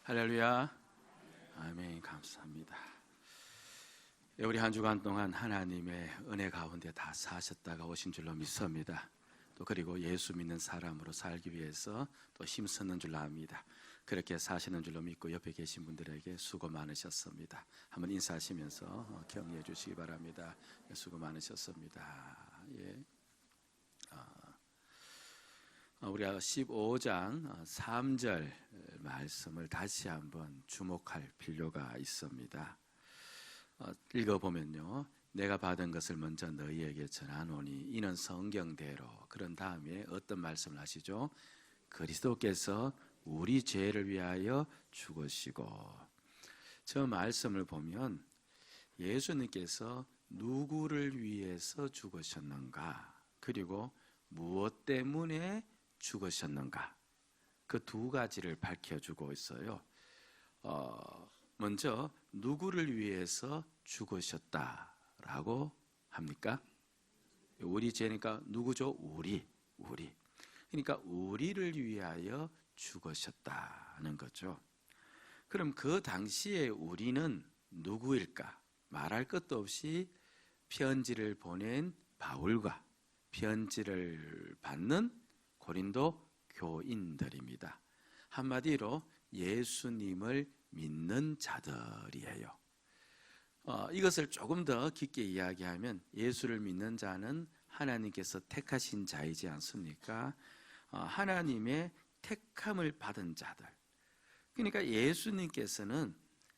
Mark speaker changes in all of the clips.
Speaker 1: 할렐루야. 아멘. 감사합니다. 우리 한 주간 동안 하나님의 은혜 가운데 다 사셨다가 오신 줄로 믿습니다. 또 그리고 예수 믿는 사람으로 살기 위해서 또 힘쓰는 줄로 압니다. 그렇게 사시는 줄로 믿고 옆에 계신 분들에게 수고 많으셨습니다. 한번 인사하시면서 격려해 주시기 바랍니다. 수고 많으셨습니다. 예. 우리가 15장 3절 말씀을 다시 한번 주목할 필요가 있습니다. 읽어보면요, 내가 받은 것을 먼저 너희에게 전하노니 이는 성경대로. 그런 다음에 어떤 말씀을 하시죠? 그리스도께서 우리 죄를 위하여 죽으시고. 저 말씀을 보면 예수님께서 누구를 위해서 죽으셨는가, 그리고 무엇 때문에 죽으셨는가, 그 두 가지를 밝혀주고 있어요. 먼저 누구를 위해서 죽으셨다라고 합니까? 우리 죄니까 누구죠? 우리. 그러니까 우리를 위하여 죽으셨다는 거죠. 그럼 그 당시에 우리는 누구일까? 말할 것도 없이 편지를 보낸 바울과 편지를 받는 고린도 교인들입니다. 한마디로 예수님을 믿는 자들이에요. 이것을 조금 더 깊게 이야기하면 예수를 믿는 자는 하나님께서 택하신 자이지 않습니까? 하나님의 택함을 받은 자들. 그러니까 예수님께서는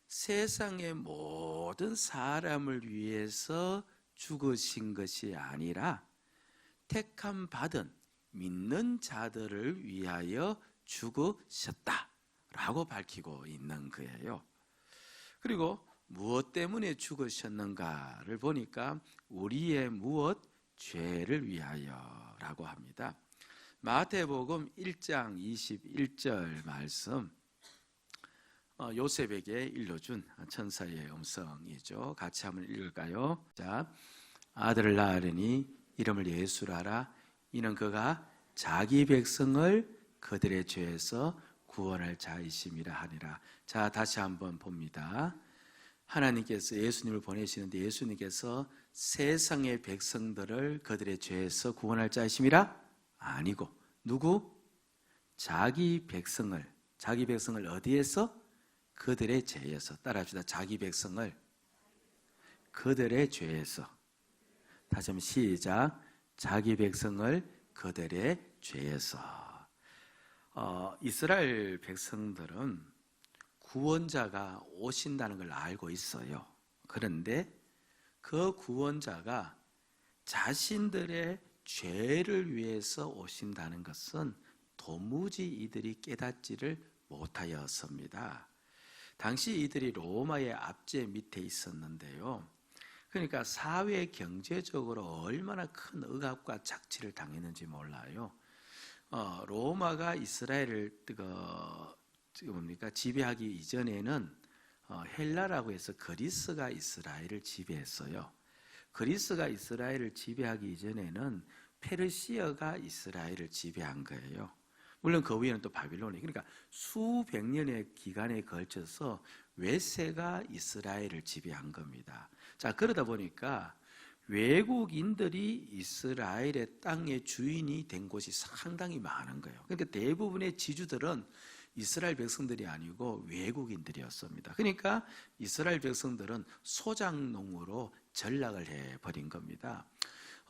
Speaker 1: 세상의 모든 사람을 위해서 죽으신 것이 아니라 택함 받은 믿는 자들을 위하여 죽으셨다라고 밝히고 있는 거예요. 그리고 무엇 때문에 죽으셨는가를 보니까 우리의 무엇? 죄를 위하여라고 합니다. 마태복음 1장 21절 말씀, 요셉에게 일러준 천사의 음성이죠. 같이 한번 읽을까요? 자, 아들을 낳으리니 이름을 예수라 하라. 이는 그가 자기 백성을 그들의 죄에서 구원할 자이심이라 하니라. 자, 다시 한번 봅니다. 하나님께서 예수님을 보내시는데 예수님께서 세상의 백성들을 그들의 죄에서 구원할 자이심이라? 아니고 누구? 자기 백성을 어디에서? 그들의 죄에서. 따라합시다. 자기 백성을 그들의 죄에서. 다시 한번 시작. 자기 백성을 그들의 죄에서. 이스라엘 백성들은 구원자가 오신다는 걸 알고 있어요. 그런데 그 구원자가 자신들의 죄를 위해서 오신다는 것은 도무지 이들이 깨닫지를 못하였습니다. 당시 이들이 로마의 압제 밑에 있었는데요, 그러니까 사회 경제적으로 얼마나 큰 억압과 착취를 당했는지 몰라요. 로마가 이스라엘을 지배하기 이전에는 헬라라고 해서 그리스가 이스라엘을 지배했어요. 그리스가 이스라엘을 지배하기 이전에는 페르시아가 이스라엘을 지배한 거예요. 물론 그 위에는 또 바빌론이. 그러니까 수백 년의 기간에 걸쳐서 외세가 이스라엘을 지배한 겁니다. 자, 그러다 보니까 외국인들이 이스라엘의 땅의 주인이 된 곳이 상당히 많은 거예요. 그러니까 대부분의 지주들은 이스라엘 백성들이 아니고 외국인들이었습니다. 그러니까 이스라엘 백성들은 소작농으로 전락을 해버린 겁니다.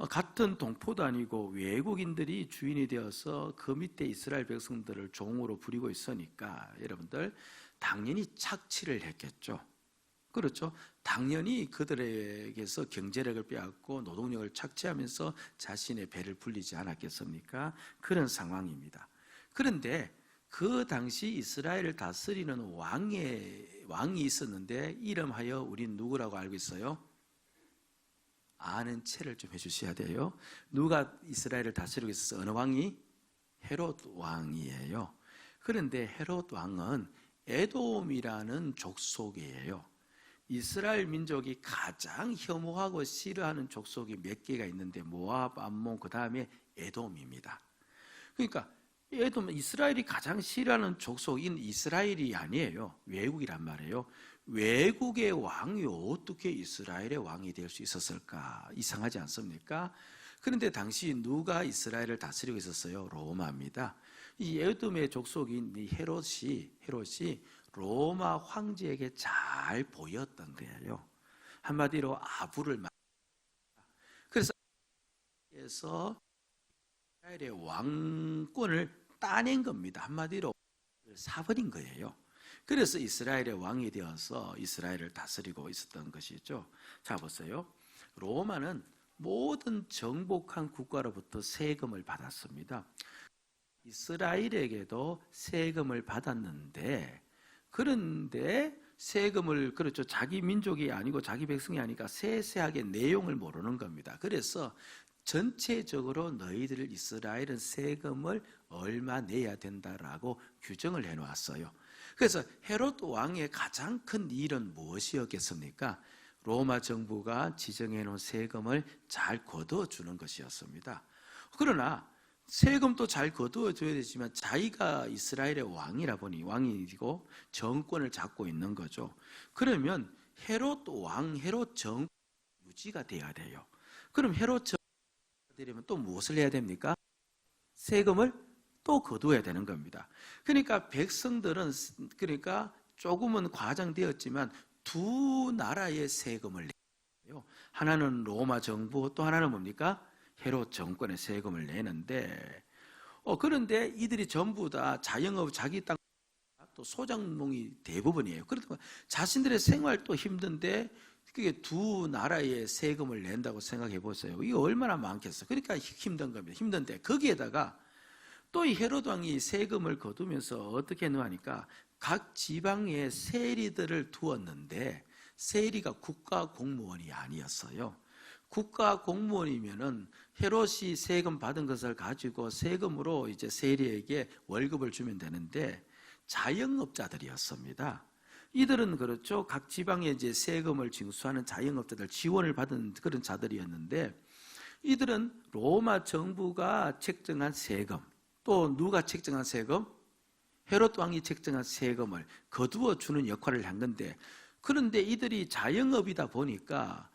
Speaker 1: 같은 동포도 아니고 외국인들이 주인이 되어서 그 밑에 이스라엘 백성들을 종으로 부리고 있으니까 여러분들 당연히 착취를 했겠죠. 그렇죠. 당연히 그들에게서 경제력을 빼앗고 노동력을 착취하면서 자신의 배를 불리지 않았겠습니까? 그런 상황입니다. 그런데 그 당시 이스라엘을 다스리는 왕이 있었는데 이름하여 우린 누구라고 알고 있어요? 아는 체를 좀 해주셔야 돼요. 누가 이스라엘을 다스리고 있어서 어느 왕이? 헤롯 왕이에요. 그런데 헤롯 왕은 에돔이라는 족속이에요. 이스라엘 민족이 가장 혐오하고 싫어하는 족속이 몇 개가 있는데 모압, 암몬, 그 다음에 에돔입니다. 그러니까 얘도 이스라엘이 가장 싫어하는 족속인 이스라엘이 아니에요. 외국이란 말이에요. 외국의 왕이 어떻게 이스라엘의 왕이 될 수 있었을까? 이상하지 않습니까? 그런데 당시 누가 이스라엘을 다스리고 있었어요? 로마입니다. 이 에돔의 족속인 이 헤롯이 로마 황제에게 잘 보였던 거예요. 한마디로 아부를 그래서 이스라엘의 왕권을 따낸 겁니다. 한마디로 사버린 거예요. 그래서 이스라엘의 왕이 되어서 이스라엘을 다스리고 있었던 것이죠. 자, 보세요. 로마는 모든 정복한 국가로부터 세금을 받았습니다. 이스라엘에게도 세금을 받았는데, 그런데 세금을, 그렇죠, 자기 민족이 아니고 자기 백성이 아니까 세세하게 내용을 모르는 겁니다. 그래서 전체적으로 너희들 이스라엘은 세금을 얼마 내야 된다라고 규정을 해놓았어요. 그래서 헤롯 왕의 가장 큰 일은 무엇이었겠습니까? 로마 정부가 지정해놓은 세금을 잘 거두어주는 것이었습니다. 그러나 세금도 잘 거두어줘야 되지만 자기가 이스라엘의 왕이라 보니 왕이고 정권을 잡고 있는 거죠. 그러면 헤롯 왕, 헤롯 정권 유지가 돼야 돼요. 그럼 헤롯 정권이 되려면 또 무엇을 해야 됩니까? 세금을 또 거두어야 되는 겁니다. 그러니까 백성들은 그러니까 조금은 과장되었지만 두 나라의 세금을 내요. 하나는 로마 정부, 또 하나는 뭡니까? 헤롯 정권의 세금을 내는데, 그런데 이들이 전부 다 자영업, 자기 땅, 또 소작농이 대부분이에요. 그러다 자신들의 생활도 힘든데 그게 두 나라의 세금을 낸다고 생각해 보세요. 이게 얼마나 많겠어. 그러니까 힘든 겁니다. 힘든데 거기에다가 또 이 헤롯 왕이 세금을 거두면서 어떻게 하니까 각 지방에 세리들을 두었는데 세리가 국가 공무원이 아니었어요. 국가 공무원이면은 헤롯이 세금 받은 것을 가지고 세금으로 이제 세리에게 월급을 주면 되는데 자영업자들이었습니다. 이들은 그렇죠. 각 지방에 이제 세금을 징수하는 자영업자들 지원을 받은 그런 자들이었는데 이들은 로마 정부가 책정한 세금, 또 누가 책정한 세금? 헤롯 왕이 책정한 세금을 거두어 주는 역할을 한 건데, 그런데 이들이 자영업이다 보니까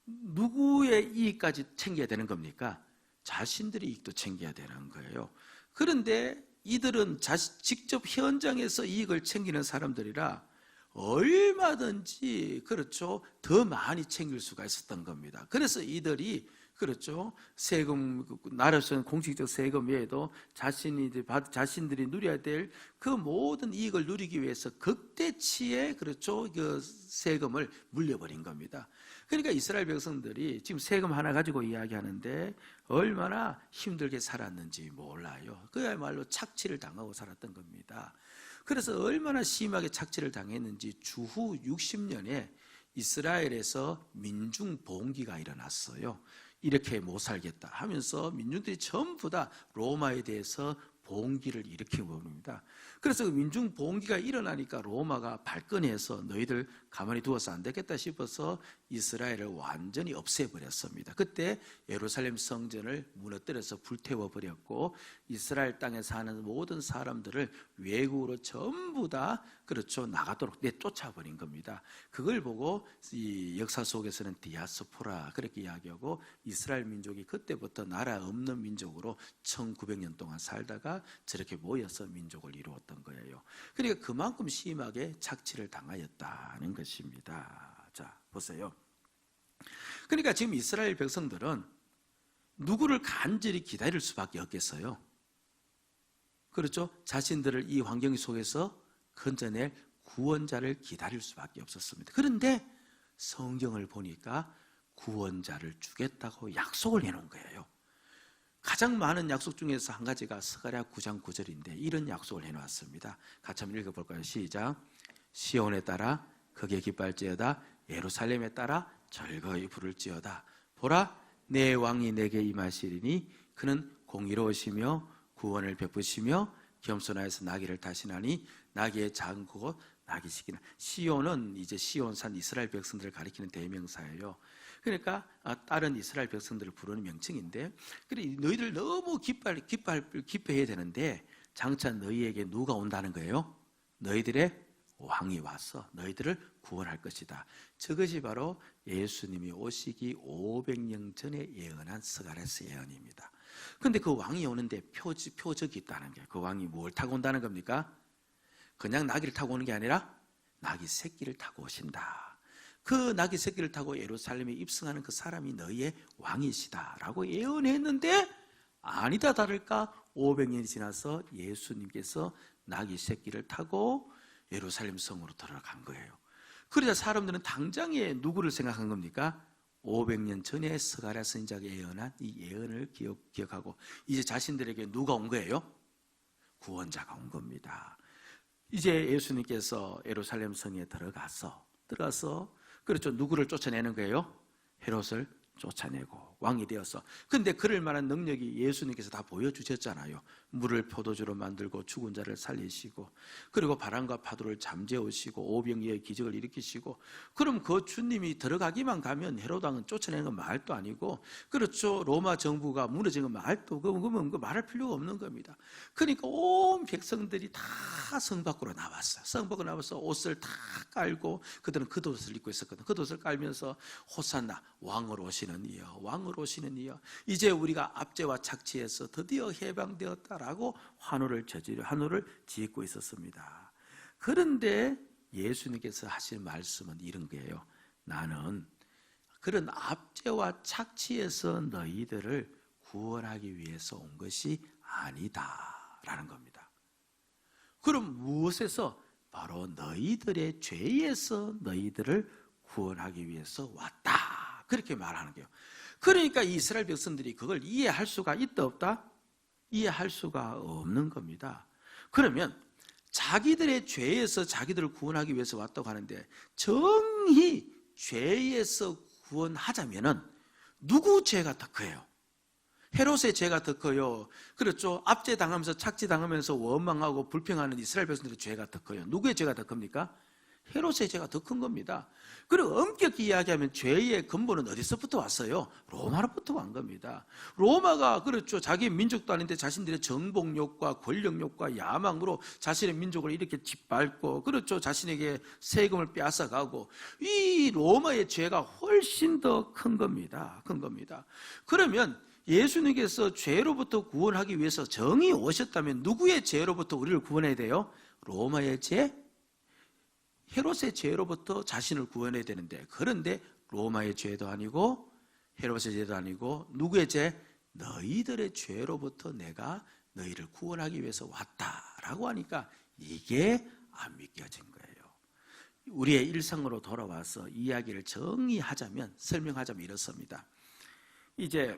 Speaker 1: 누구의 이익까지 챙겨야 되는 겁니까? 자신들의 이익도 챙겨야 되는 거예요. 그런데 이들은 직접 현장에서 이익을 챙기는 사람들이라 얼마든지 그렇죠, 더 많이 챙길 수가 있었던 겁니다. 그래서 이들이 그렇죠, 세금, 나라에서는 공식적 세금 외에도 자신들이 누려야 될 그 모든 이익을 누리기 위해서 극대치의 그렇죠, 그 세금을 물려버린 겁니다. 그러니까 이스라엘 백성들이 지금 세금 하나 가지고 이야기하는데 얼마나 힘들게 살았는지 몰라요. 그야말로 착취를 당하고 살았던 겁니다. 그래서 얼마나 심하게 착취를 당했는지 주후 60년에 이스라엘에서 민중봉기가 일어났어요. 이렇게 못 살겠다 하면서 민중들이 전부 다 로마에 대해서 봉기를 일으키고 봅니다. 그래서 민중 봉기가 일어나니까 로마가 발끈해서 너희들 가만히 두어서 안 되겠다 싶어서 이스라엘을 완전히 없애버렸습니다. 그때 예루살렘 성전을 무너뜨려서 불태워버렸고 이스라엘 땅에 사는 모든 사람들을 외국으로 전부 다 그렇죠, 나가도록 내쫓아버린 겁니다. 그걸 보고 이 역사 속에서는 디아스포라 그렇게 이야기하고 이스라엘 민족이 그때부터 나라 없는 민족으로 1900년 동안 살다가 저렇게 모여서 민족을 이루었던 거예요. 그러니까 그만큼 심하게 착취를 당하였다는 것입니다. 자, 보세요. 그러니까 지금 이스라엘 백성들은 누구를 간절히 기다릴 수밖에 없겠어요. 그렇죠? 자신들을 이 환경 속에서 건져낼 구원자를 기다릴 수밖에 없었습니다. 그런데 성경을 보니까 구원자를 주겠다고 약속을 해놓은 거예요. 가장 많은 약속 중에서 한 가지가 스가랴 9장 9절인데 이런 약속을 해놓았습니다. 같이 한번 읽어볼까요? 시작. 시온에 따라 크게 기뻐할지어다, 예루살렘에 따라 즐거이 부를지어다. 보라, 내 왕이 내게 임하시리니 그는 공의로우시며 구원을 베푸시며 겸손하여서 나귀를 타시나니 나귀의 작은 곳 나귀시기나. 시온은 이제 시온산 이스라엘 백성들을 가리키는 대명사예요. 그러니까 다른 이스라엘 백성들을 부르는 명칭인데, 그래 너희들 너무 기뻐해야 되는데 장차 너희에게 누가 온다는 거예요? 너희들의 왕이 와서 너희들을 구원할 것이다. 저것이 바로 예수님이 오시기 500년 전에 예언한 스가랴서 예언입니다. 그런데 그 왕이 오는데 표적이 있다는 거예요. 그 왕이 뭘 타고 온다는 겁니까? 그냥 나귀를 타고 오는 게 아니라 나귀 새끼를 타고 오신다. 그 나귀 새끼를 타고 예루살렘에 입성하는 그 사람이 너희의 왕이시다라고 예언했는데 아니다 다를까 500년이 지나서 예수님께서 나귀 새끼를 타고 예루살렘 성으로 들어간 거예요. 그러자 사람들은 당장에 누구를 생각한 겁니까? 500년 전에 스가랴 선지자가 예언한 이 예언을 기억하고 이제 자신들에게 누가 온 거예요? 구원자가 온 겁니다. 이제 예수님께서 예루살렘 성에 들어가서 그렇죠. 누구를 쫓아내는 거예요? 헤롯을 쫓아내고 왕이 되어서. 근데 그럴 만한 능력이 예수님께서 다 보여주셨잖아요. 물을 포도주로 만들고 죽은 자를 살리시고, 그리고 바람과 파도를 잠재우시고 오병이어의 기적을 일으키시고. 그럼 그 주님이 들어가기만 가면 헤롯 왕은 쫓아내는 건 말도 아니고, 그렇죠. 로마 정부가 무너진 건 말도 그 말할 필요가 없는 겁니다. 그러니까 온 백성들이 다 성 밖으로 나왔어요. 성 밖으로 나와서 옷을 다 깔고, 그들은 겉옷을 입고 있었거든. 겉옷을 깔면서 호산나 왕으로 오시는 이여, 왕으로 오시는 이여, 이제 우리가 압제와 착취에서 드디어 해방되었다라고 환호를 짓고 있었습니다. 그런데 예수님께서 하실 말씀은 이런 거예요. 나는 그런 압제와 착취에서 너희들을 구원하기 위해서 온 것이 아니다라는 겁니다. 그럼 무엇에서? 바로 너희들의 죄에서 너희들을 구원하기 위해서 왔다, 그렇게 말하는 거예요. 그러니까 이스라엘 백성들이 그걸 이해할 수가 있다 없다? 이해할 수가 없는 겁니다. 그러면 자기들의 죄에서 자기들을 구원하기 위해서 왔다고 하는데, 정히 죄에서 구원하자면은 누구 죄가 더 커요? 헤롯의 죄가 더 커요. 그렇죠. 압제당하면서 착취당하면서 원망하고 불평하는 이스라엘 백성들의 죄가 더 커요. 누구의 죄가 더 큽니까? 헤롯의 죄가 더 큰 겁니다. 그리고 엄격히 이야기하면 죄의 근본은 어디서부터 왔어요? 로마로부터 온 겁니다. 로마가 그렇죠. 자기 민족도 아닌데 자신들의 정복욕과 권력욕과 야망으로 자신의 민족을 이렇게 짓밟고, 그렇죠. 자신에게 세금을 빼앗아가고, 이 로마의 죄가 훨씬 더 큰 겁니다. 큰 겁니다. 그러면 예수님께서 죄로부터 구원하기 위해서 정이 오셨다면 누구의 죄로부터 우리를 구원해야 돼요? 로마의 죄? 헤롯의 죄로부터 자신을 구원해야 되는데, 그런데 로마의 죄도 아니고 헤롯의 죄도 아니고 누구의 죄? 너희들의 죄로부터 내가 너희를 구원하기 위해서 왔다라고 하니까 이게 안 믿겨진 거예요. 우리의 일상으로 돌아와서 이야기를 정의하자면, 설명하자면 이렇습니다. 이제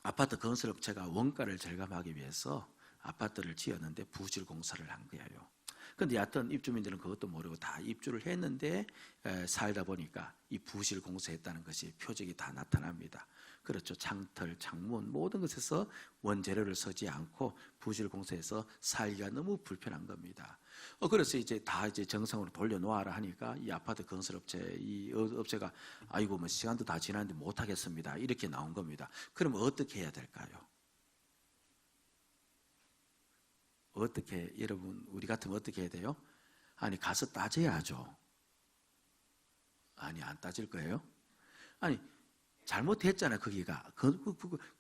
Speaker 1: 아파트 건설업체가 원가를 절감하기 위해서 아파트를 지었는데 부실 공사를 한 거예요. 그런데 여하튼 입주민들은 그것도 모르고 다 입주를 했는데 살다 보니까 이 부실 공사했다는 것이 표적이 다 나타납니다. 그렇죠. 창틀, 창문 모든 것에서 원재료를 쓰지 않고 부실 공사해서 살기가 너무 불편한 겁니다. 그래서 이제 다 정상으로 돌려놓아라 하니까 이 아파트 건설업체, 이 업체가 아이고 뭐 시간도 다 지났는데 못하겠습니다, 이렇게 나온 겁니다. 그럼 어떻게 해야 될까요? 어떻게, 여러분 우리 같으면 어떻게 해야 돼요? 아니 가서 따져야죠. 아니 안 따질 거예요? 아니 잘못했잖아요. 거기가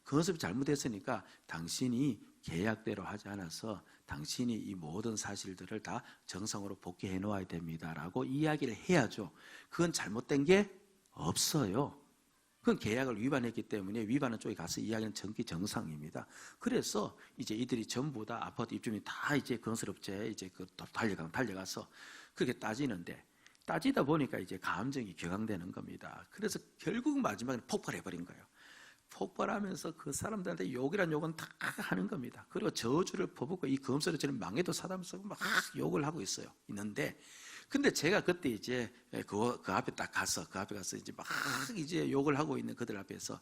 Speaker 1: 건설이 잘못했으니까 당신이 계약대로 하지 않아서 당신이 이 모든 사실들을 다 정상으로 복귀해 놓아야 됩니다라고 이야기를 해야죠. 그건 잘못된 게 없어요. 그건 계약을 위반했기 때문에 위반한 쪽에 가서 이야기는 정상입니다. 그래서 이제 이들이 전부 다 아파트 입주민이 다 이제 건설업체에 이제 달려가서 그렇게 따지는데, 따지다 보니까 이제 감정이 격앙되는 겁니다. 그래서 결국 마지막에 폭발해버린 거예요. 폭발하면서 그 사람들한테 욕이란 욕은 다 하는 겁니다. 그리고 저주를 퍼붓고 이 건설업체는 망해도 사다면서 막 욕을 하고 있는데, 근데 제가 그때 이제 그 앞에 딱 가서 그 앞에 가서 이제 막 이제 욕을 하고 있는 그들 앞에서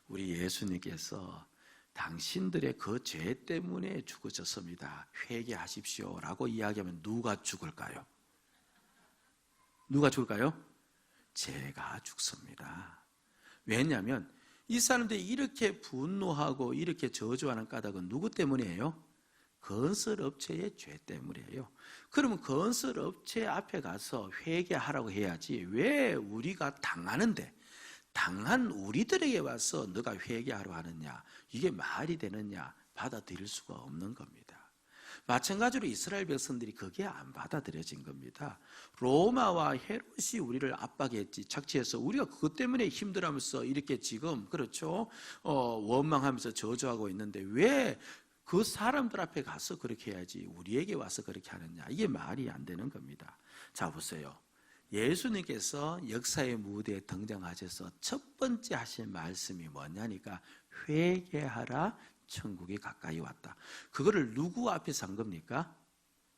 Speaker 1: 우리 예수님께서 당신들의 그 죄 때문에 죽으셨습니다, 회개하십시오라고 이야기하면 누가 죽을까요? 누가 죽을까요? 제가 죽습니다. 왜냐하면 이 사람들이 이렇게 분노하고 이렇게 저주하는 까닭은 누구 때문이에요? 건설업체의 죄 때문이에요. 그러면 건설업체 앞에 가서 회개하라고 해야지 왜 우리가 당하는데 당한 우리들에게 와서 너가 회개하러 하느냐, 이게 말이 되느냐, 받아들일 수가 없는 겁니다. 마찬가지로 이스라엘 백성들이 그게 안 받아들여진 겁니다. 로마와 헤롯이 우리를 압박했지, 착취해서 우리가 그것 때문에 힘들어하면서 이렇게 지금 그렇죠, 원망하면서 저주하고 있는데 왜 그 사람들 앞에 가서 그렇게 해야지 우리에게 와서 그렇게 하느냐, 이게 말이 안 되는 겁니다. 자 보세요, 예수님께서 역사의 무대에 등장하셔서 첫 번째 하신 말씀이 뭐냐니까 회개하라, 천국이 가까이 왔다. 그거를 누구 앞에서 한 겁니까?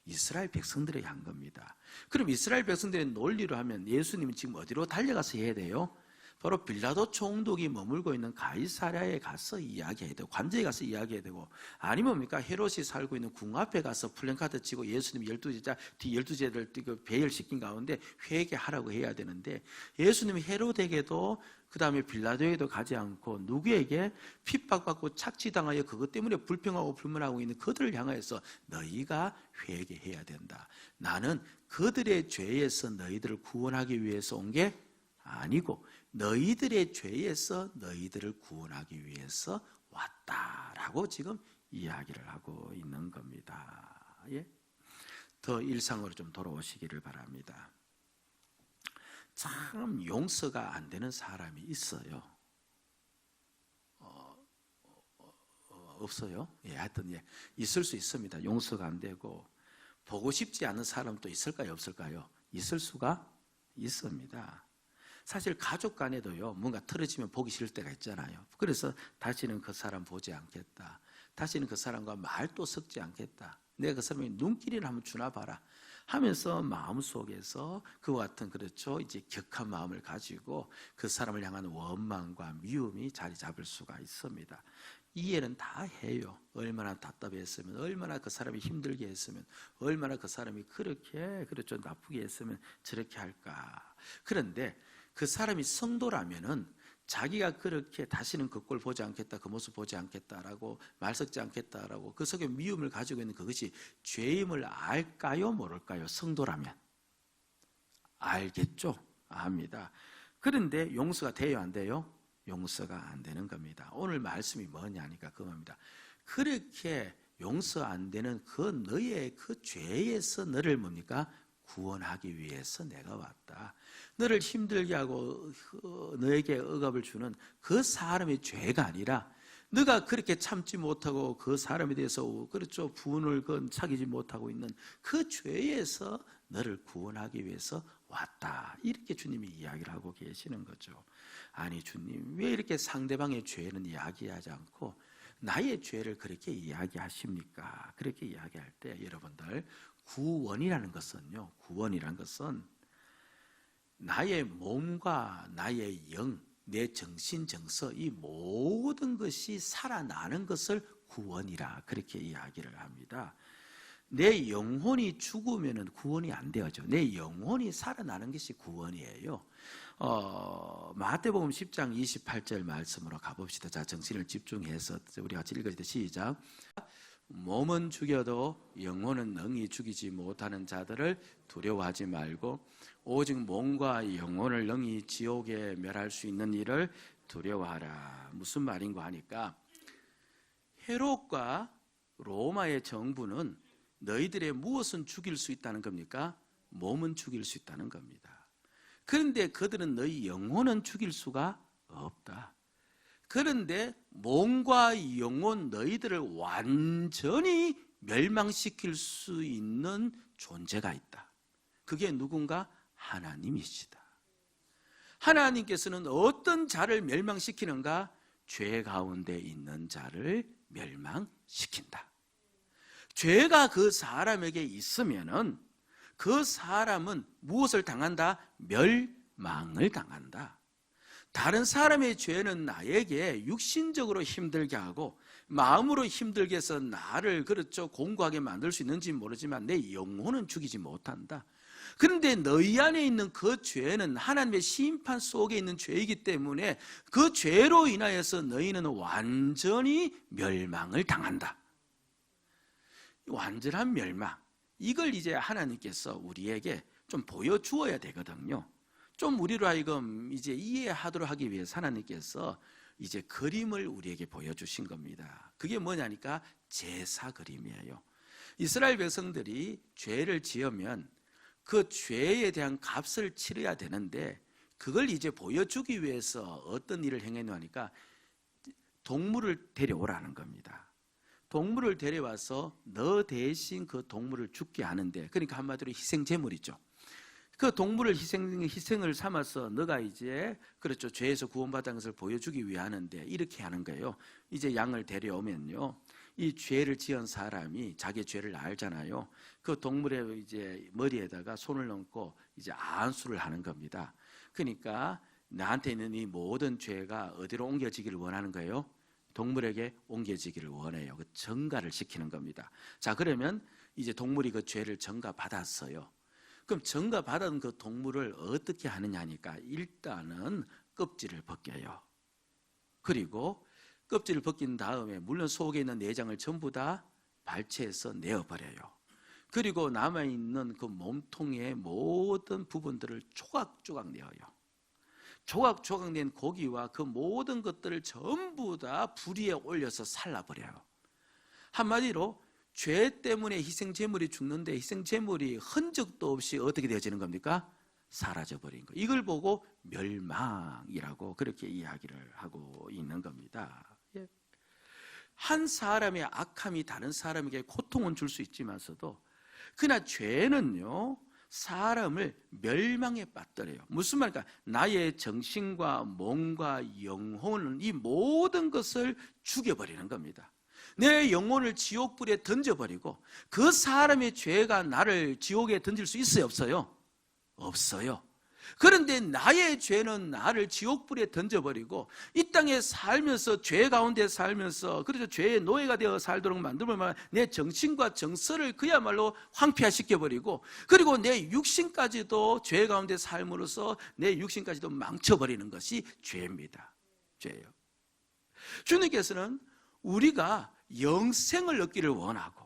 Speaker 1: 이스라엘 백성들에게 한 겁니다. 그럼 이스라엘 백성들의 논리로 하면 예수님은 지금 어디로 달려가서 해야 돼요? 바로 빌라도 총독이 머물고 있는 가이사랴에 가서 이야기해야 되고, 관제에 가서 이야기해야 되고, 아니면 뭡니까? 헤롯이 살고 있는 궁 앞에 가서 플랜카드 치고 예수님 12제자, 뒤 12제자를 배열시킨 가운데 회개하라고 해야 되는데, 예수님이 헤롯에게도 그 다음에 빌라도에게도 가지 않고 누구에게 핍박받고 착취당하여 그것 때문에 불평하고 불만하고 있는 그들을 향하여서 너희가 회개해야 된다. 나는 그들의 죄에서 너희들을 구원하기 위해서 온 게 아니고 너희들의 죄에서 너희들을 구원하기 위해서 왔다라고 지금 이야기를 하고 있는 겁니다. 예? 더 일상으로 좀 돌아오시기를 바랍니다. 참 용서가 안 되는 사람이 있어요. 없어요? 예, 하여튼 예, 있을 수 있습니다. 용서가 안 되고 보고 싶지 않은 사람도 있을까요? 없을까요? 있을 수가 있습니다. 사실 가족 간에도요, 뭔가 틀어지면 보기 싫을 때가 있잖아요. 그래서 다시는 그 사람 보지 않겠다, 다시는 그 사람과 말도 섞지 않겠다, 내가 그 사람의 눈길이나 한번 주나 봐라 하면서 마음속에서 그와 같은 그렇죠, 이제 격한 마음을 가지고 그 사람을 향한 원망과 미움이 자리 잡을 수가 있습니다. 이해는 다 해요. 얼마나 답답했으면, 얼마나 그 사람이 힘들게 했으면, 얼마나 그 사람이 그렇게 그렇죠 나쁘게 했으면 저렇게 할까. 그런데 그 사람이 성도라면은 자기가 그렇게 다시는 그 꼴 보지 않겠다, 그 모습 보지 않겠다라고 말 섞지 않겠다라고 그 속에 미움을 가지고 있는 그것이 죄임을 알까요, 모를까요? 성도라면 알겠죠? 압니다. 그런데 용서가 돼요, 안 돼요? 용서가 안 되는 겁니다. 오늘 말씀이 뭐냐니까 그겁니다. 그렇게 용서 안 되는 그 너의 그 죄에서 너를 뭡니까? 구원하기 위해서 내가 왔다. 너를 힘들게 하고 너에게 억압을 주는 그 사람의 죄가 아니라 너가 그렇게 참지 못하고 그 사람에 대해서 그렇죠 분을 사귀지 못하고 있는 그 죄에서 너를 구원하기 위해서 왔다. 이렇게 주님이 이야기를 하고 계시는 거죠. 아니 주님, 왜 이렇게 상대방의 죄는 이야기하지 않고 나의 죄를 그렇게 이야기하십니까? 그렇게 이야기할 때 여러분들, 구원이라는 것은요, 구원이라는 것은 나의 몸과 나의 영, 내 정신, 정서, 이 모든 것이 살아나는 것을 구원이라 그렇게 이야기를 합니다. 내 영혼이 죽으면 구원이 안 되죠. 내 영혼이 살아나는 것이 구원이에요. 마태복음 10장 28절 말씀으로 가봅시다. 자, 정신을 집중해서 우리 같이 읽을 때 시작. 몸은 죽여도 영혼은 능히 죽이지 못하는 자들을 두려워하지 말고 오직 몸과 영혼을 능히 지옥에 멸할 수 있는 일을 두려워하라. 무슨 말인가 하니까 헤롯과 로마의 정부는 너희들의 무엇은 죽일 수 있다는 겁니까? 몸은 죽일 수 있다는 겁니다. 그런데 그들은 너희 영혼은 죽일 수가 없다. 그런데 몸과 영혼 너희들을 완전히 멸망시킬 수 있는 존재가 있다. 그게 누군가? 하나님이시다. 하나님께서는 어떤 자를 멸망시키는가? 죄 가운데 있는 자를 멸망시킨다. 죄가 그 사람에게 있으면은 그 사람은 무엇을 당한다? 멸망을 당한다. 다른 사람의 죄는 나에게 육신적으로 힘들게 하고 마음으로 힘들게 해서 나를 그렇죠 공고하게 만들 수 있는지 모르지만 내 영혼은 죽이지 못한다. 그런데 너희 안에 있는 그 죄는 하나님의 심판 속에 있는 죄이기 때문에 그 죄로 인하여서 너희는 완전히 멸망을 당한다. 완전한 멸망, 이걸 이제 하나님께서 우리에게 좀 보여주어야 되거든요. 좀 우리로 하여금 이제 이해하도록 하기 위해서 하나님께서 이제 그림을 우리에게 보여주신 겁니다. 그게 뭐냐니까 제사 그림이에요. 이스라엘 백성들이 죄를 지으면 그 죄에 대한 값을 치러야 되는데, 그걸 이제 보여주기 위해서 어떤 일을 행했냐니까 동물을 데려오라는 겁니다. 동물을 데려와서 너 대신 그 동물을 죽게 하는데, 그러니까 한마디로 희생제물이죠. 그 동물을 희생을 삼아서 너가 이제 그렇죠, 죄에서 구원받은 것을 보여주기 위하는데 이렇게 하는 거예요. 이제 양을 데려오면요, 이 죄를 지은 사람이 자기 죄를 알잖아요. 그 동물의 이제 머리에다가 손을 얹고 이제 안수를 하는 겁니다. 그러니까 나한테 있는 이 모든 죄가 어디로 옮겨지기를 원하는 거예요? 동물에게 옮겨지기를 원해요. 그 전가를 시키는 겁니다. 자, 그러면 이제 동물이 그 죄를 전가받았어요. 그럼 전가받은 그 동물을 어떻게 하느냐 하니까 일단은 껍질을 벗겨요. 그리고 껍질을 벗긴 다음에 물론 속에 있는 내장을 전부 다 발치해서 내어버려요. 그리고 남아있는 그 몸통의 모든 부분들을 조각조각 내어요. 조각조각 낸 고기와 그 모든 것들을 전부 다 불 위에 올려서 살라버려요. 한마디로 죄 때문에 희생제물이 죽는데 희생제물이 흔적도 없이 어떻게 되어지는 겁니까? 사라져버린 거. 이걸 보고 멸망이라고 그렇게 이야기를 하고 있는 겁니다. 한 사람의 악함이 다른 사람에게 고통은 줄 수 있지만서도, 그러나 죄는요 사람을 멸망에 빠뜨려요. 무슨 말일까? 나의 정신과 몸과 영혼은 이 모든 것을 죽여버리는 겁니다. 내 영혼을 지옥불에 던져버리고, 그 사람의 죄가 나를 지옥에 던질 수 있어요, 없어요? 없어요. 그런데 나의 죄는 나를 지옥불에 던져버리고 이 땅에 살면서 죄 가운데 살면서 그래서 죄의 노예가 되어 살도록 만들면 내 정신과 정서를 그야말로 황폐화시켜버리고, 그리고 내 육신까지도 죄 가운데 삶으로써 내 육신까지도 망쳐버리는 것이 죄입니다. 죄예요. 주님께서는 우리가 영생을 얻기를 원하고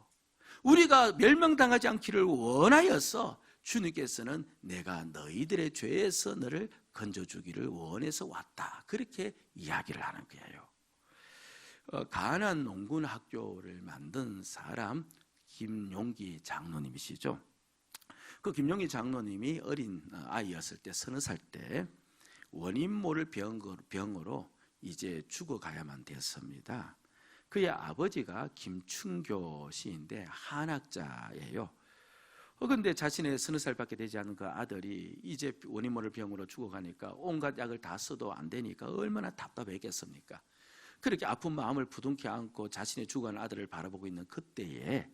Speaker 1: 우리가 멸망당하지 않기를 원하여서 주님께서는 내가 너희들의 죄에서 너를 건져주기를 원해서 왔다, 그렇게 이야기를 하는 거예요. 가나안 농군 학교를 만든 사람 김용기 장로님이시죠. 그 김용기 장로님이 어린 아이였을 때, 30살 때 원인 모를 병으로 이제 죽어가야만 됐습니다. 그의 아버지가 김춘교 씨인데 한학자예요. 그런데 자신의 30살밖에 되지 않은 그 아들이 이제 원인 모를 병으로 죽어가니까 온갖 약을 다 써도 안 되니까 얼마나 답답했겠습니까? 그렇게 아픈 마음을 부둥켜 안고 자신의 죽어가는 아들을 바라보고 있는 그때에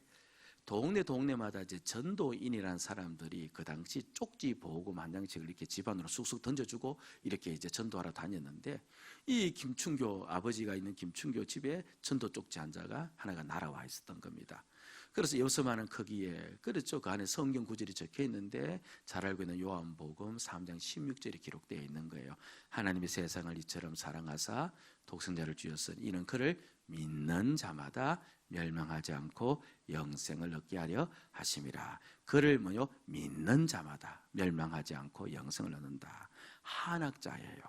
Speaker 1: 동네마다 이제 전도인이라는 사람들이 그 당시 쪽지 보호금 한 장씩을 이렇게 집안으로 쑥쑥 던져주고 이렇게 이제 전도하러 다녔는데, 이 김춘교 아버지가 있는 김춘교 집에 전도 쪽지 한 자가 하나가 날아와 있었던 겁니다. 그래서 요서만한 크기에, 그렇죠, 그 안에 성경 구절이 적혀 있는데 잘 알고 있는 요한복음 3장 16절이 기록되어 있는 거예요. 하나님이 세상을 이처럼 사랑하사 독생자를 주셨으니 이는 그를 믿는 자마다 멸망하지 않고 영생을 얻게 하려 하심이라. 그를 믿는 자마다 멸망하지 않고 영생을 얻는다. 한학자예요.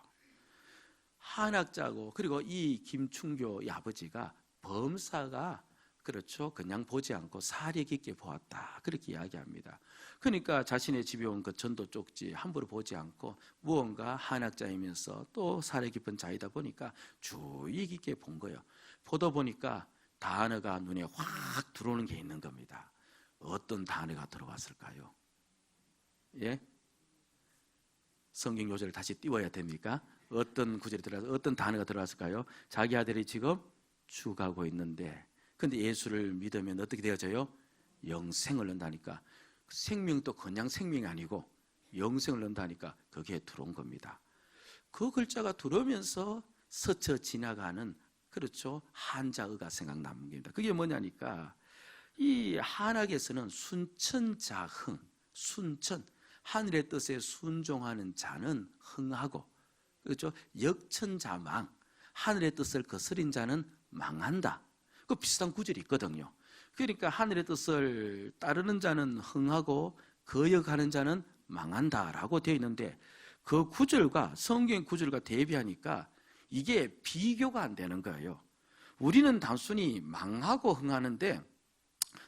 Speaker 1: 한학자고, 그리고 이 김춘교 아버지가 범사가, 그렇죠, 그냥 보지 않고 사려 깊게 보았다, 그렇게 이야기합니다. 그러니까 자신의 집에 온 그 전도 쪽지 함부로 보지 않고 무언가 한학자이면서 또 사려 깊은 자이다 보니까 주의 깊게 본 거예요. 보다 보니까 단어가 눈에 확 들어오는 게 있는 겁니다. 어떤 단어가 들어왔을까요? 예? 성경 요절을 다시 띄워야 됩니까? 어떤 구절이 들어와서 어떤 단어가 들어왔을까요? 자기 아들이 지금 죽어가고 있는데, 근데 예수를 믿으면 어떻게 되어져요? 영생을 얻는다니까. 생명도 그냥 생명이 아니고 영생을 얻는다니까 거기에 들어온 겁니다. 그 글자가 들어오면서 스쳐 지나가는, 그렇죠, 한자어가 생각나는 겁니다. 그게 뭐냐니까 이 한학에서는 순천자흥, 순천, 하늘의 뜻에 순종하는 자는 흥하고, 그렇죠, 역천자망, 하늘의 뜻을 거스린 자는 망한다. 그 비슷한 구절이 있거든요. 그러니까 하늘의 뜻을 따르는 자는 흥하고 거역하는 자는 망한다라고 되어 있는데, 그 구절과 성경 구절과 대비하니까 이게 비교가 안 되는 거예요. 우리는 단순히 망하고 흥하는데,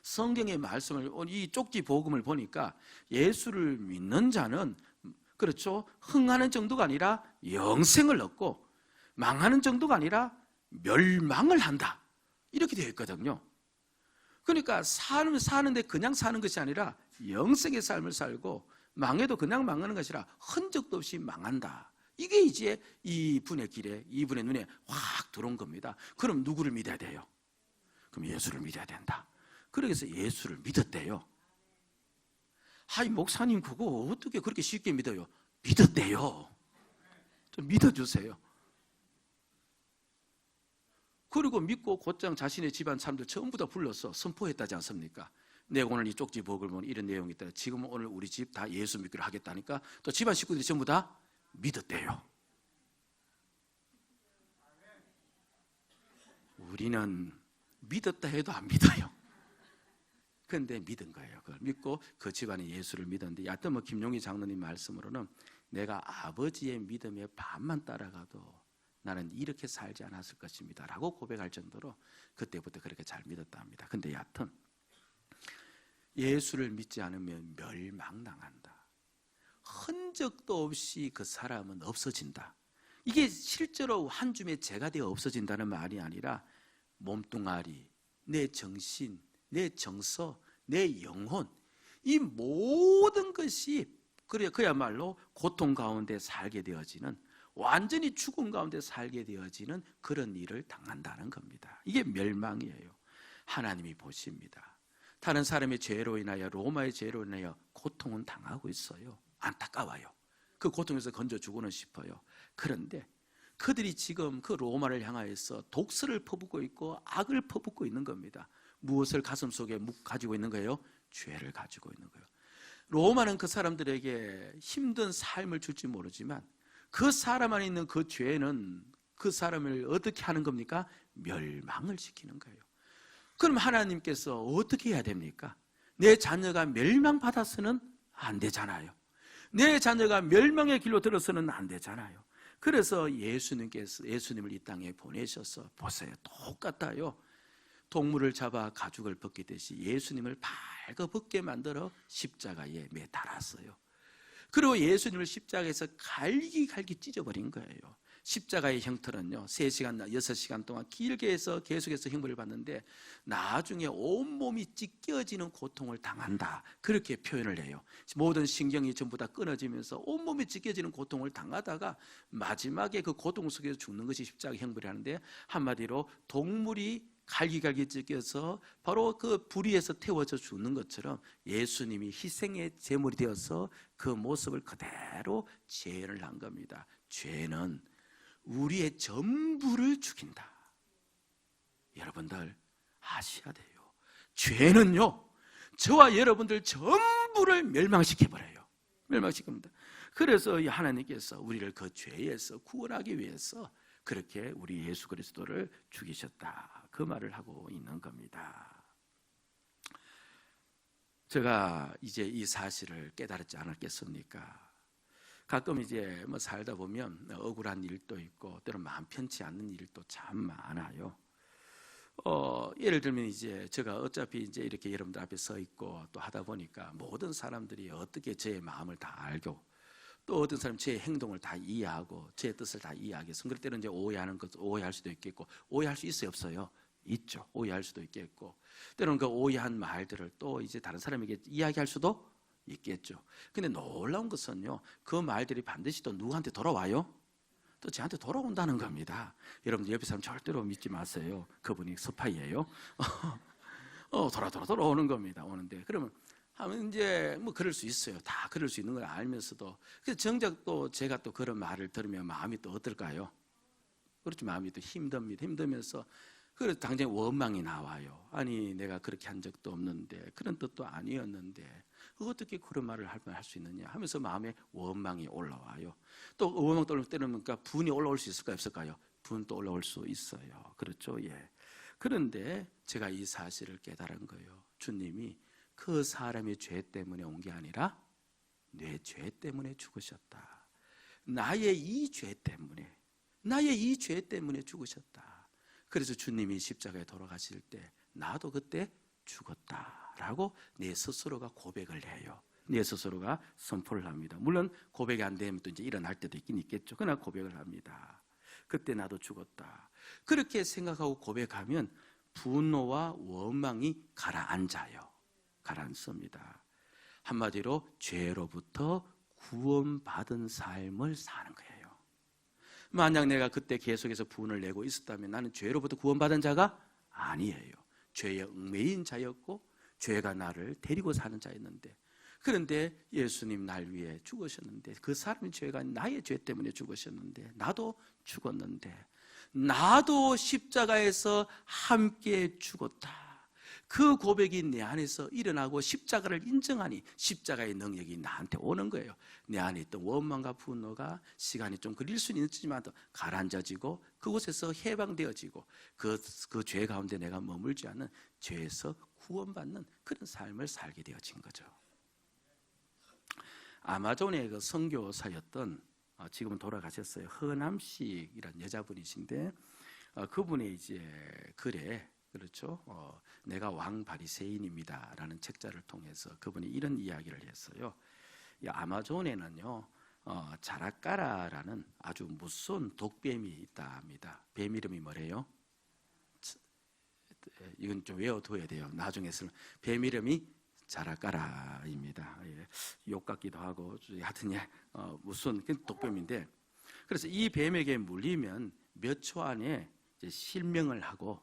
Speaker 1: 성경의 말씀을, 이 쪽지 복음을 보니까 예수를 믿는 자는, 그렇죠, 흥하는 정도가 아니라 영생을 얻고, 망하는 정도가 아니라 멸망을 한다, 이렇게 되어 있거든요. 그러니까 삶을 사는데 그냥 사는 것이 아니라 영생의 삶을 살고, 망해도 그냥 망하는 것이 아니라 흔적도 없이 망한다. 이게 이제 이분의 길에, 이분의 눈에 확 들어온 겁니다. 그럼 누구를 믿어야 돼요? 그럼 예수를 믿어야 된다. 그래서 예수를 믿었대요. 하이, 목사님 그거 어떻게 그렇게 쉽게 믿어요? 믿었대요. 좀 믿어주세요. 그리고 믿고 곧장 자신의 집안 사람들 전부 다 불러서 선포했다지 않습니까? 내가 오늘 이 쪽지 복을 보면 이런 내용이 있다. 지금 오늘 우리 집 다 예수 믿기로 하겠다니까 또 집안 식구들이 전부 다 믿었대요. 우리는 믿었다 해도 안 믿어요. 그런데 믿은 거예요. 그걸 믿고 그 집안에 예수를 믿었는데, 여하튼 뭐 김용희 장로님 말씀으로는 내가 아버지의 믿음의 반만 따라가도 나는 이렇게 살지 않았을 것입니다 라고 고백할 정도로 그때부터 그렇게 잘 믿었다 합니다. 근데 여하튼 예수를 믿지 않으면 멸망당한다. 흔적도 없이 그 사람은 없어진다. 이게 실제로 한 줌의 재가 되어 없어진다는 말이 아니라 몸뚱아리, 내 정신, 내 정서, 내 영혼, 이 모든 것이 그야말로 고통 가운데 살게 되어지는, 완전히 죽음 가운데 살게 되어지는 그런 일을 당한다는 겁니다. 이게 멸망이에요. 하나님이 보십니다. 다른 사람의 죄로 인하여, 로마의 죄로 인하여 고통은 당하고 있어요. 안타까워요. 그 고통에서 건져주고는 싶어요. 그런데 그들이 지금 그 로마를 향하여서 독서를 퍼붓고 있고 악을 퍼붓고 있는 겁니다. 무엇을 가슴속에 가지고 있는 거예요? 죄를 가지고 있는 거예요. 로마는 그 사람들에게 힘든 삶을 줄지 모르지만 그 사람 안에 있는 그 죄는 그 사람을 어떻게 하는 겁니까? 멸망을 시키는 거예요. 그럼 하나님께서 어떻게 해야 됩니까? 내 자녀가 멸망받아서는 안 되잖아요. 내 자녀가 멸망의 길로 들어서는 안 되잖아요. 그래서 예수님을 이 땅에 보내셔서, 보세요, 똑같아요. 동물을 잡아 가죽을 벗기듯이 예수님을 발거벗게 만들어 십자가에 매달았어요. 그리고 예수님을 십자가에서 갈기갈기 찢어버린 거예요. 십자가의 형틀은요, 3시간, 6시간 동안 길게 해서 계속해서 형벌을 받는데 나중에 온몸이 찢겨지는 고통을 당한다, 그렇게 표현을 해요. 모든 신경이 전부 다 끊어지면서 온몸이 찢겨지는 고통을 당하다가 마지막에 그 고통 속에서 죽는 것이 십자가 형벌이 하는데, 한마디로 동물이 갈기갈기 찢겨서 바로 그 불 위에서 태워져 죽는 것처럼 예수님이 희생의 제물이 되어서 그 모습을 그대로 재현을 한 겁니다. 죄는 우리의 전부를 죽인다. 여러분들 아셔야 돼요. 죄는요, 저와 여러분들 전부를 멸망시켜버려요. 멸망시킵니다. 그래서 하나님께서 우리를 그 죄에서 구원하기 위해서 그렇게 우리 예수 그리스도를 죽이셨다, 그 말을 하고 있는 겁니다. 제가 이제 이 사실을 깨달았지 않았겠습니까? 가끔 이제 뭐 살다 보면 억울한 일도 있고 때로 마음 편치 않는 일도 참 많아요. 예를 들면 이제 제가 어차피 이제 이렇게 여러분들 앞에 서 있고 또 하다 보니까 모든 사람들이 어떻게 제 마음을 다 알고, 또 어떤 사람 제 행동을 다 이해하고 제 뜻을 다 이해하겠어. 그럴 때는 이제 오해하는 것, 오해할 수도 있겠고, 오해할 수 있어요, 없어요? 있죠. 오해할 수도 있겠고, 때로는 그 오해한 말들을 또 이제 다른 사람에게 이야기할 수도 있겠죠. 근데 놀라운 것은요, 그 말들이 반드시 또 누구한테 돌아와요? 또 저한테 돌아온다는 겁니다. 여러분들 옆에 사람 절대로 믿지 마세요. 그분이 스파이예요. 돌아오는 겁니다. 오는데 그러면 하면 이제 뭐 그럴 수 있어요. 다 그럴 수 있는 걸 알면서도, 그래서 정작 또 제가 또 그런 말을 들으면 마음이 또 어떨까요? 그렇죠. 마음이 또 힘들면서 그래서 당장 원망이 나와요. 아니, 내가 그렇게 한 적도 없는데, 그런 뜻도 아니었는데 어떻게 그런 말을 할 수 있느냐 하면서 마음에 원망이 올라와요. 또 원망 때는 분이 올라올 수 있을까요, 없을까요? 분도 올라올 수 있어요. 그렇죠. 예. 그런데 제가 이 사실을 깨달은 거예요. 주님이 그 사람의 죄 때문에 온 게 아니라 내 죄 때문에 죽으셨다. 나의 이 죄 때문에 죽으셨다. 그래서 주님이 십자가에 돌아가실 때 나도 그때 죽었다라고 내 스스로가 고백을 해요. 내 스스로가 선포를 합니다. 물론 고백이 안 되면 또 이제 일어날 때도 있긴 있겠죠. 그러나 고백을 합니다. 그때 나도 죽었다. 그렇게 생각하고 고백하면 분노와 원망이 가라앉아요. 가라앉습니다. 한마디로 죄로부터 구원받은 삶을 사는 거예요. 만약 내가 그때 계속해서 분을 내고 있었다면 나는 죄로부터 구원받은 자가 아니에요. 죄에 얽매인 자였고 죄가 나를 데리고 사는 자였는데, 그런데 예수님 날 위해 죽으셨는데, 그 사람의 죄가 나의 죄 때문에 죽으셨는데, 나도 죽었는데, 나도 십자가에서 함께 죽었다. 그 고백이 내 안에서 일어나고 십자가를 인정하니 십자가의 능력이 나한테 오는 거예요. 내 안에 있던 원망과 분노가 시간이 좀 걸릴 수는 있지만 가라앉아지고 그곳에서 해방되어지고 그 죄 가운데 내가 머물지 않는 죄에서 구원받는 그런 삶을 살게 되어진 거죠. 아마존의 그 선교사였던, 지금은 돌아가셨어요, 허남식이라는 여자분이신데, 그분의 이제 글에, 그렇죠, 내가 왕 바리새인입니다 라는 책자를 통해서 그분이 이런 이야기를 했어요. 이 아마존에는요, 자라까라라는 아주 무서운 독뱀이 있다 합니다. 뱀 이름이 뭐래요? 이건 좀 외워둬야 돼요. 나중에서는. 뱀 이름이 자라까라입니다. 예, 욕 같기도 하고 하여튼 무슨 독뱀인데, 그래서 이 뱀에게 물리면 몇 초 안에 이제 실명을 하고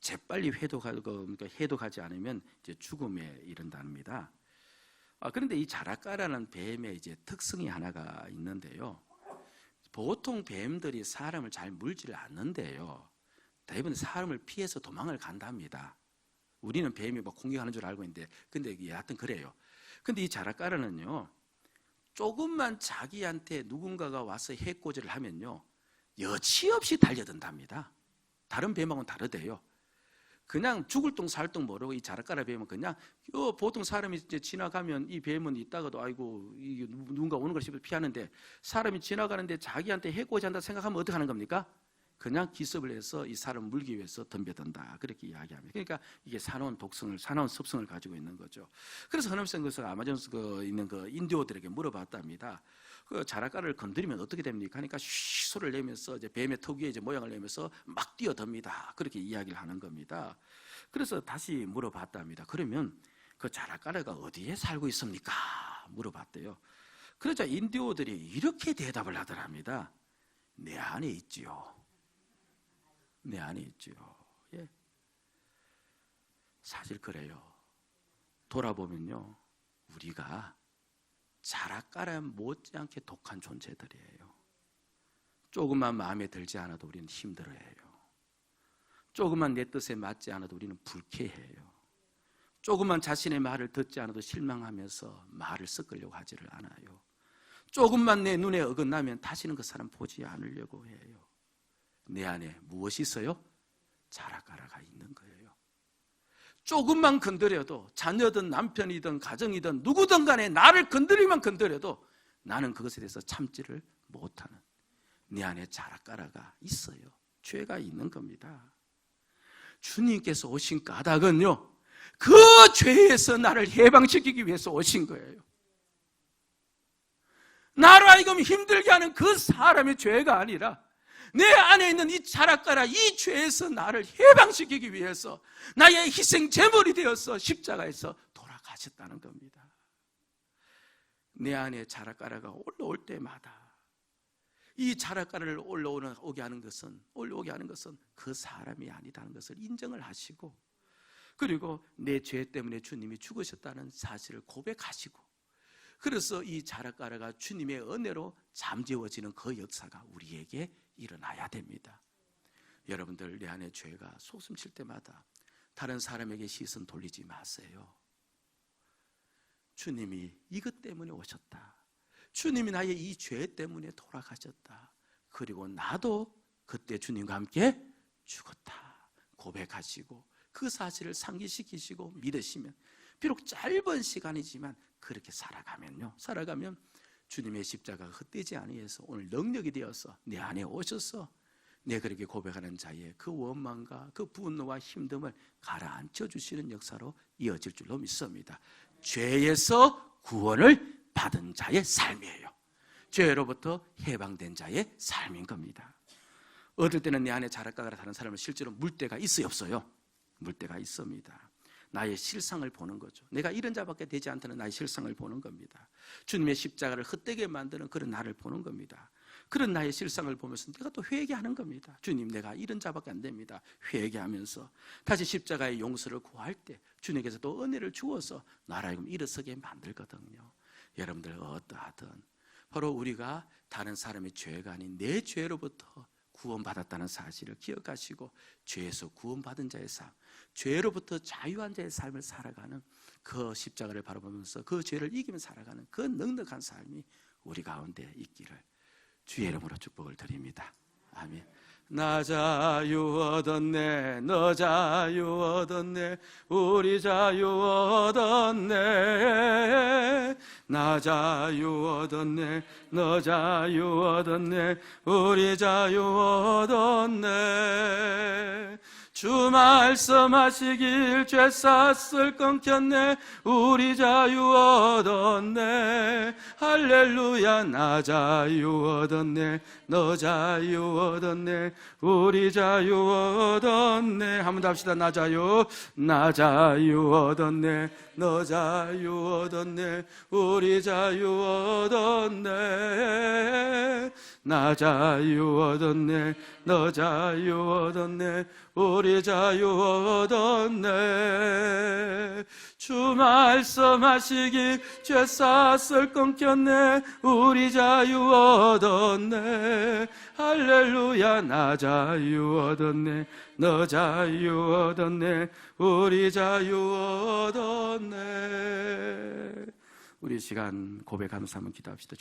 Speaker 1: 재빨리 해독하지 않으면 이제 죽음에 이른답니다. 그런데 이 자라까라는 뱀의 이제 특성이 하나가 있는데요. 보통 뱀들이 사람을 잘 물지를 않는데요, 대부분 사람을 피해서 도망을 간답니다. 우리는 뱀이 막 공격하는 줄 알고 있는데, 근데 여하튼 그래요. 근데 이 자라까라는요, 조금만 자기한테 누군가가 와서 해코지를 하면요, 여지없이 달려든답니다. 다른 뱀하고는 다르대요. 그냥 죽을 똥 살 똥 모르고 이 자라까라 뱀은 그냥 보통 사람이 이제 지나가면 이 뱀은 있다가도 아이고 이게 누군가 오는 걸 싶어서 피하는데, 사람이 지나가는데 자기한테 해코지 한다 생각하면 어떻게 하는 겁니까? 그냥 기습을 해서 이 사람을 물기 위해서 덤벼든다, 그렇게 이야기합니다. 그러니까 이게 사나운 습성을 가지고 있는 거죠. 그래서 허남생에서 아마존에 있는 그 인디오들에게 물어봤답니다. 그 자라까를 건드리면 어떻게 됩니까? 하니까 쉬 소리를 내면서 이제 뱀의 특유의 이제 모양을 내면서 막 뛰어듭니다. 그렇게 이야기를 하는 겁니다. 그래서 다시 물어봤답니다. 그러면 그 자라까가 어디에 살고 있습니까? 물어봤대요. 그러자 인디오들이 이렇게 대답을 하더랍니다. 내 안에 있지요. 내 안에 있지요. 예. 사실 그래요. 돌아보면요, 우리가 자라까라 못지않게 독한 존재들이에요. 조금만 마음에 들지 않아도 우리는 힘들어해요. 조금만 내 뜻에 맞지 않아도 우리는 불쾌해요. 조금만 자신의 말을 듣지 않아도 실망하면서 말을 섞으려고 하지를 않아요. 조금만 내 눈에 어긋나면 다시는 그 사람 보지 않으려고 해요. 내 안에 무엇이 있어요? 자라까라가 있는 거예요. 조금만 건드려도, 자녀든 남편이든 가정이든 누구든 간에 나를 건드려도 나는 그것에 대해서 참지를 못하는 내 안에 자라까라가 있어요. 죄가 있는 겁니다. 주님께서 오신 까닭은요, 그 죄에서 나를 해방시키기 위해서 오신 거예요. 나로 하여금 힘들게 하는 그 사람의 죄가 아니라 내 안에 있는 이 자라까라, 이 죄에서 나를 해방시키기 위해서 나의 희생 제물이 되어서 십자가에서 돌아가셨다는 겁니다. 내 안에 자라까라가 올라올 때마다 이 자라까라를 올라오게 하는 것은 그 사람이 아니다는 것을 인정을 하시고, 그리고 내 죄 때문에 주님이 죽으셨다는 사실을 고백하시고, 그래서 이 자라까라가 주님의 은혜로 잠재워지는 그 역사가 우리에게 일어나야 됩니다. 여러분들, 내 안에 죄가 솟음칠 때마다 다른 사람에게 시선 돌리지 마세요. 주님이 이것 때문에 오셨다. 주님이 나의 이 죄 때문에 돌아가셨다. 그리고 나도 그때 주님과 함께 죽었다. 고백하시고 그 사실을 상기시키시고 믿으시면 비록 짧은 시간이지만 그렇게 살아가면 주님의 십자가가 헛되지 아니해서 오늘 능력이 되어서 내 안에 오셔서 내 그렇게 고백하는 자의 그 원망과 그 분노와 힘듦을 가라앉혀 주시는 역사로 이어질 줄로 믿습니다. 죄에서 구원을 받은 자의 삶이에요. 죄로부터 해방된 자의 삶인 겁니다. 어떨 때는 내 안에 자락가라 하는 사람은 실제로 물때가 있어요, 없어요? 물때가 있습니다. 나의 실상을 보는 거죠. 내가 이런 자밖에 되지 않다는 나의 실상을 보는 겁니다. 주님의 십자가를 헛되게 만드는 그런 나를 보는 겁니다. 그런 나의 실상을 보면서 내가 또 회개하는 겁니다. 주님, 내가 이런 자밖에 안 됩니다. 회개하면서 다시 십자가의 용서를 구할 때 주님께서 또 은혜를 주어서 나라에 일어서게 만들거든요. 여러분들 어떠하든 바로 우리가 다른 사람의 죄가 아닌 내 죄로부터 구원받았다는 사실을 기억하시고 죄에서 구원받은 자의 삶, 죄로부터 자유한 자의 삶을 살아가는 그 십자가를 바라보면서 그 죄를 이기며 살아가는 그 넉넉한 삶이 우리 가운데 있기를 주의 이름으로 축복을 드립니다. 아멘. 나 자유 얻었네, 너 자유 얻었네, 우리 자유 얻었네. 나 자유 얻었네, 너 자유 얻었네, 우리 자유 얻었네. 주 말씀하시길 죄사슬 끊겼네, 우리 자유 얻었네. 할렐루야. 나 자유 얻었네, 너 자유 얻었네, 우리 자유 얻었네. 한 번 더 합시다. 나 자유 얻었네, 너 자유 얻었네, 우리 자유 얻었네. 나 자유 얻었네, 너 자유 얻었네, 우리 자유 얻었네. 주 말씀하시길 죄사슬 끊겼네, 우리 자유 얻었네. 할렐루야. 나 자유 얻었네, 너 자유 얻었네, 우리 자유 얻었네. 우리 시간 고백하면서 한번 기도합시다.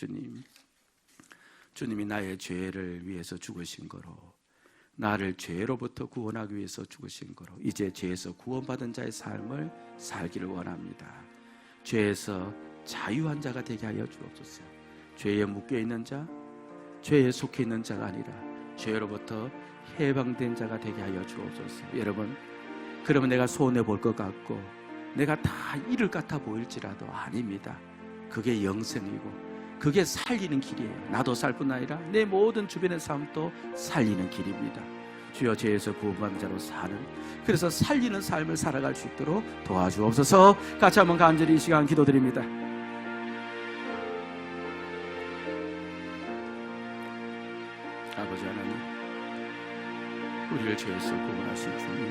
Speaker 1: 주님이 나의 죄를 위해서 죽으신 거로, 나를 죄로부터 구원하기 위해서 죽으신 거로 이제 죄에서 구원받은 자의 삶을 살기를 원합니다. 죄에서 자유한 자가 되게 하여 주옵소서. 죄에 묶여있는 자, 죄에 속해 있는 자가 아니라 죄로부터 해방된 자가 되게 하여 주옵소서. 여러분, 그러면 내가 손해볼 것 같고 내가 다 잃을 것 같아 보일지라도 아닙니다. 그게 영생이고 그게 살리는 길이에요. 나도 살 뿐 아니라 내 모든 주변의 삶도 살리는 길입니다. 주여, 죄에서 구원받은 자로 사는, 그래서 살리는 삶을 살아갈 수 있도록 도와주옵소서. 같이 한번 간절히 이 시간 기도드립니다. 아버지 하나님, 우리를 죄에서 구원하신 주님,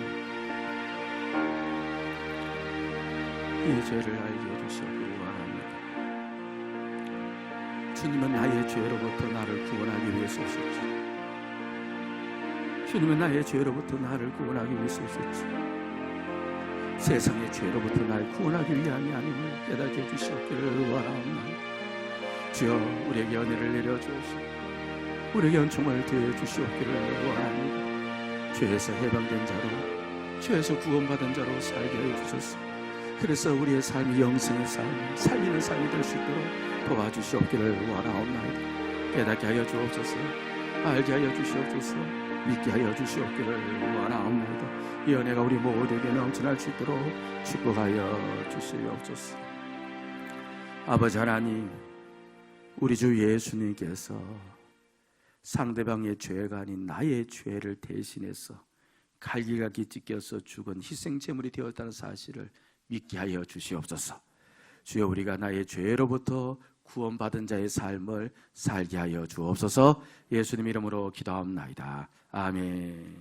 Speaker 1: 이 죄를 알게 해주시옵기를 원합니다. 주님은 나의 죄로부터 나를 구원하기 위해서 오셨지. 주님은 나의 죄로부터 나를 구원하기 위해서 오셨지. 세상의 죄로부터 나를 구원하기 위함이 아님을 깨닫게 해주시옵기를 원하옵나이다. 주여, 우리에게 은혜를 내려주시고 우리에게 은총을 더해 주시옵기를 원합니다. 죄에서 해방된 자로, 죄에서 구원받은 자로 살게 해 주소서. 그래서 우리의 삶이 영생의 삶, 살리는 삶이 될 수 있도록 도와주시옵기를 원하옵나이다. 깨닫게 하여 주옵소서. 알게 하여 주시옵소서. 믿게 하여 주시옵기를 원하옵나이다. 이 은혜가 우리 모두에게 넘쳐날 수 있도록 축복하여 주시옵소서. 아버지 하나님, 우리 주 예수님께서 상대방의 죄가 아닌 나의 죄를 대신해서 갈기갈기 찢겨서 죽은 희생제물이 되었다는 사실을 믿게 하여 주시옵소서. 주여, 우리가 나의 죄로부터 구원받은 자의 삶을 살게 하여 주옵소서. 예수님 이름으로 기도합나이다. 아멘.